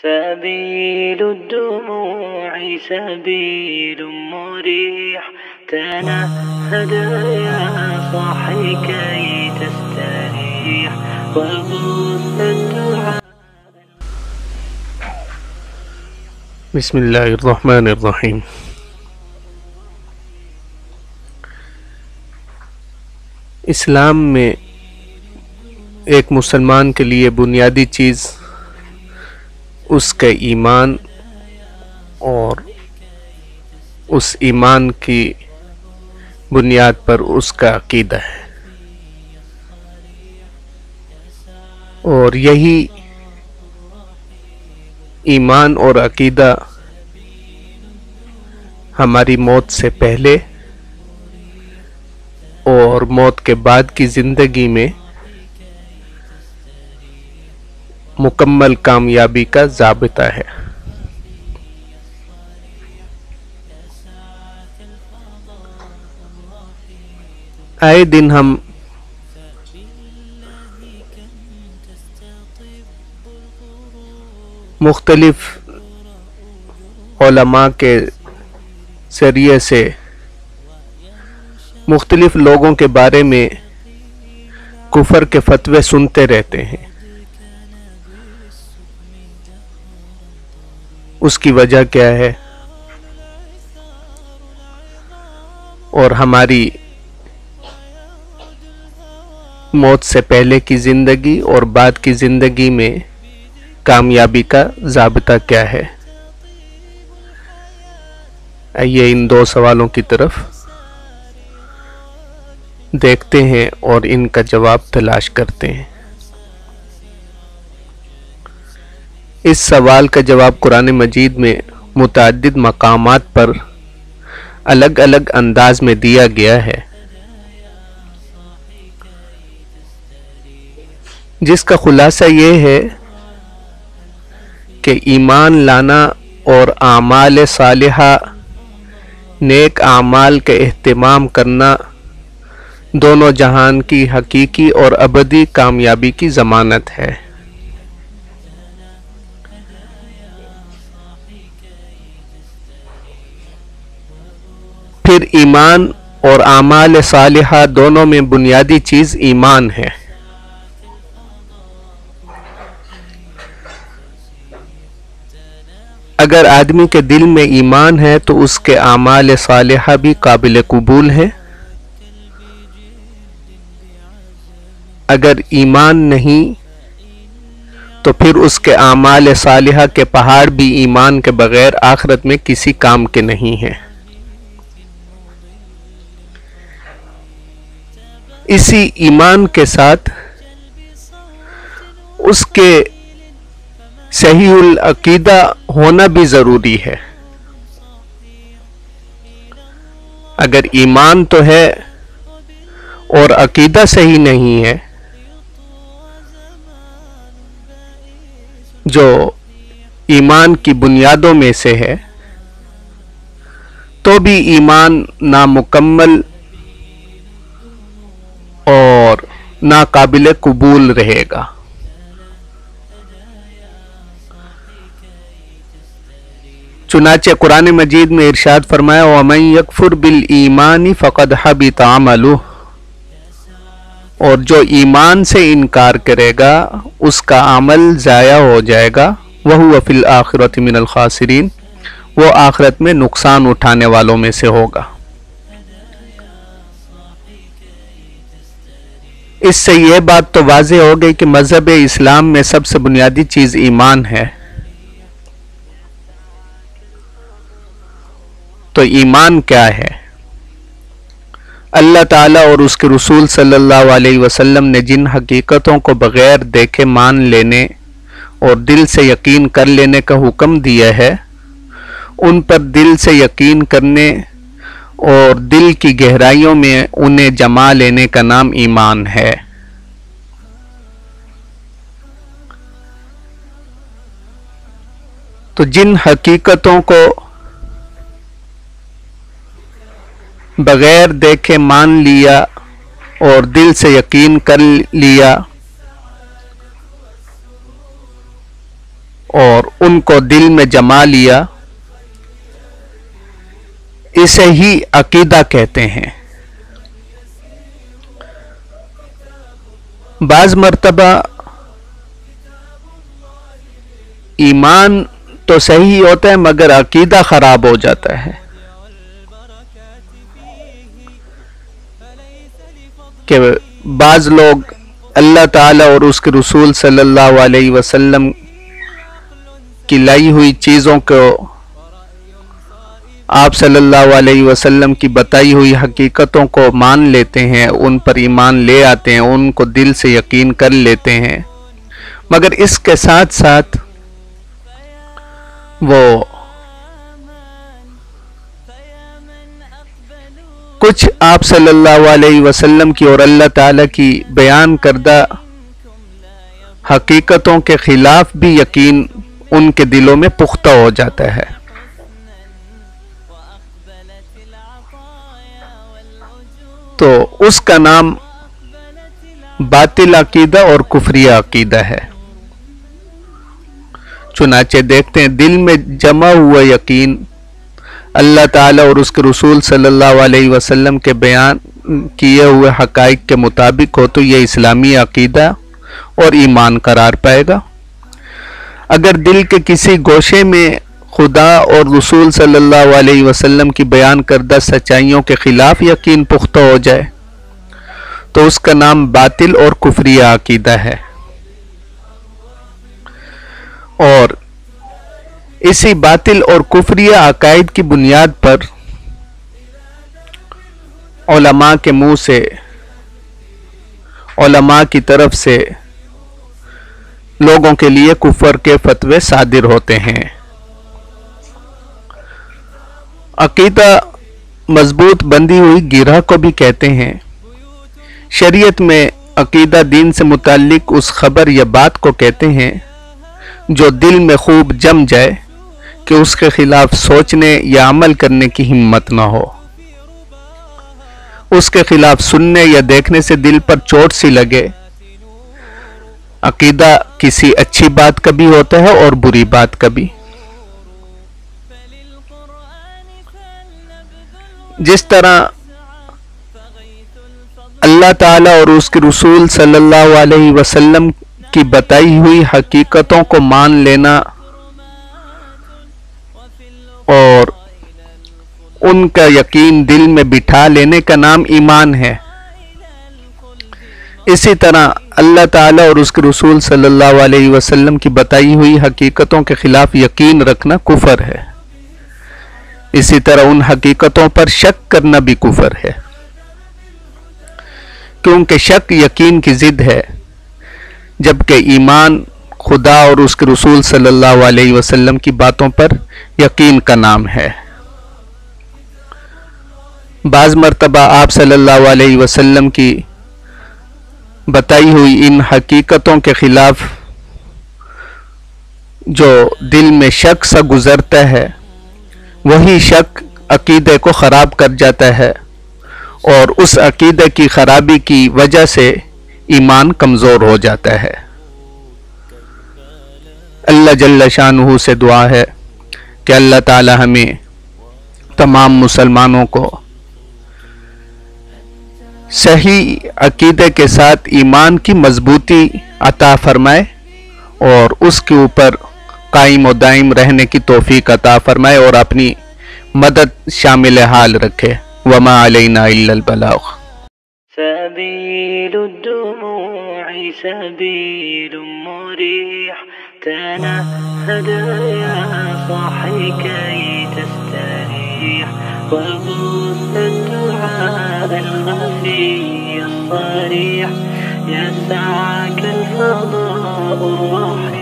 سبيل الدموع سبيل مريح تنهد يا صاحي كي تستريح وغص الدعاء. بسم اللہ الرحمن الرحیم. اسلام میں ایک مسلمان کے لیے بنیادی چیز اس کا ایمان اور اس ایمان کی بنیاد پر اس کا عقیدہ ہے، اور یہی ایمان اور عقیدہ ہماری موت سے پہلے اور موت کے بعد کی زندگی میں مکمل کامیابی کا ضابطہ ہے. آئے دن ہم مختلف علماء کے ذریعے سے مختلف لوگوں کے بارے میں کفر کے فتوے سنتے رہتے ہیں. اس کی وجہ کیا ہے؟ اور ہماری موت سے پہلے کی زندگی اور بعد کی زندگی میں کامیابی کا ضابطہ کیا ہے؟ آئیے ان دو سوالوں کی طرف دیکھتے ہیں اور ان کا جواب تلاش کرتے ہیں. اس سوال کا جواب قرآن مجید میں متعدد مقامات پر الگ الگ انداز میں دیا گیا ہے، جس کا خلاصہ یہ ہے کہ ایمان لانا اور اعمال صالحہ، نیک اعمال کے اہتمام کرنا دونوں جہان کی حقیقی اور ابدی کامیابی کی ضمانت ہے. پھر ایمان اور اعمال صالحہ دونوں میں بنیادی چیز ایمان ہے. اگر آدمی کے دل میں ایمان ہے تو اس کے اعمال صالحہ بھی قابل قبول ہیں. اگر ایمان نہیں تو پھر اس کے اعمال صالحہ کے پہاڑ بھی ایمان کے بغیر آخرت میں کسی کام کے نہیں ہیں. اسی ایمان کے ساتھ اس کے صحیح العقیدہ ہونا بھی ضروری ہے. اگر ایمان تو ہے اور عقیدہ صحیح نہیں ہے، جو ایمان کی بنیادوں میں سے ہے، تو بھی ایمان نامکمل اور ناقابل قبول رہے گا. چنانچہ قرآن مجید میں ارشاد فرمایا وَمَن يَكْفُرْ بِالْإِيمَانِ فَقَدْ حَبِطَ عَمَلُهُ، اور جو ایمان سے انکار کرے گا اس کا عمل ضائع ہو جائے گا. وَهُوَ فِي الْآخِرَةِ مِنَ الْخَاسِرِينَ، وہ آخرت میں نقصان اٹھانے والوں میں سے ہوگا. اس سے یہ بات تو واضح ہو گئی کہ مذہب اسلام میں سب سے بنیادی چیز ایمان ہے. تو ایمان کیا ہے؟ اللہ تعالیٰ اور اس کے رسول صلی اللہ علیہ وسلم نے جن حقیقتوں کو بغیر دیکھے مان لینے اور دل سے یقین کر لینے کا حکم دیا ہے، ان پر دل سے یقین کرنے اور دل کی گہرائیوں میں انہیں جما لینے کا نام ایمان ہے. تو جن حقیقتوں کو بغیر دیکھے مان لیا اور دل سے یقین کر لیا اور ان کو دل میں جما لیا، اسے ہی عقیدہ کہتے ہیں۔ بعض مرتبہ ایمان تو صحیح ہوتا ہے مگر عقیدہ خراب ہو جاتا ہے، کہ بعض لوگ اللہ تعالیٰ اور اس کے رسول صلی اللہ علیہ وسلم کی لائی ہوئی چیزوں کو، آپ صلی اللہ علیہ وسلم کی بتائی ہوئی حقیقتوں کو مان لیتے ہیں، ان پر ایمان لے آتے ہیں، ان کو دل سے یقین کر لیتے ہیں، مگر اس کے ساتھ ساتھ وہ کچھ آپ صلی اللہ علیہ وسلم کی اور اللہ تعالیٰ کی بیان کردہ حقیقتوں کے خلاف بھی یقین ان کے دلوں میں پختہ ہو جاتا ہے۔ تو اس کا نام باطل عقیدہ اور کفری عقیدہ ہے۔ چنانچہ دیکھتے ہیں دل میں جمع ہوا یقین اللہ تعالیٰ اور اس کے رسول صلی اللہ علیہ وسلم کے بیان کیے ہوئے حقائق کے مطابق ہو تو یہ اسلامی عقیدہ اور ایمان قرار پائے گا۔ اگر دل کے کسی گوشے میں خدا اور رسول صلی اللہ علیہ وسلم کی بیان کردہ سچائیوں کے خلاف یقین پختہ ہو جائے تو اس کا نام باطل اور کفری عقیدہ ہے۔ اور اسی باطل اور کفری عقائد کی بنیاد پر علماء کے منہ سے، علماء کی طرف سے لوگوں کے لیے کفر کے فتوے صادر ہوتے ہیں۔ عقیدہ مضبوط بندھی ہوئی گرہ کو بھی کہتے ہیں۔ شریعت میں عقیدہ دین سے متعلق اس خبر یا بات کو کہتے ہیں جو دل میں خوب جم جائے کہ اس کے خلاف سوچنے یا عمل کرنے کی ہمت نہ ہو، اس کے خلاف سننے یا دیکھنے سے دل پر چوٹ سی لگے۔ عقیدہ کسی اچھی بات کا بھی ہوتا ہے اور بری بات کا بھی۔ جس طرح اللہ تعالیٰ اور اس کے رسول صلی اللہ علیہ وسلم کی بتائی ہوئی حقیقتوں کو مان لینا اور ان کا یقین دل میں بٹھا لینے کا نام ایمان ہے، اسی طرح اللہ تعالیٰ اور اس کے رسول صلی اللہ علیہ وسلم کی بتائی ہوئی حقیقتوں کے خلاف یقین رکھنا کفر ہے۔ اسی طرح ان حقیقتوں پر شک کرنا بھی کفر ہے، کیونکہ شک یقین کی ضد ہے، جبکہ ایمان خدا اور اس کے رسول صلی اللہ علیہ وسلم کی باتوں پر یقین کا نام ہے۔ بعض مرتبہ آپ صلی اللہ علیہ وسلم کی بتائی ہوئی ان حقیقتوں کے خلاف جو دل میں شک سا گزرتا ہے، وہی شک عقیدے کو خراب کر جاتا ہے، اور اس عقیدے کی خرابی کی وجہ سے ایمان کمزور ہو جاتا ہے۔ اللہ جل شانہ سے دعا ہے کہ اللہ تعالی ہمیں تمام مسلمانوں کو صحیح عقیدے کے ساتھ ایمان کی مضبوطی عطا فرمائے اور اس کے اوپر قائم و دائم رہنے کی توفیق عطا فرمائے اور اپنی مدد شامل حال رکھے۔ وما علینا الا البلاغ۔ سبيل الدموع سبيل مريح، تنهد يا صاحي كي تستريح، وبث الدعاء الخفي الصريح، يسعك الفضاء الرحيم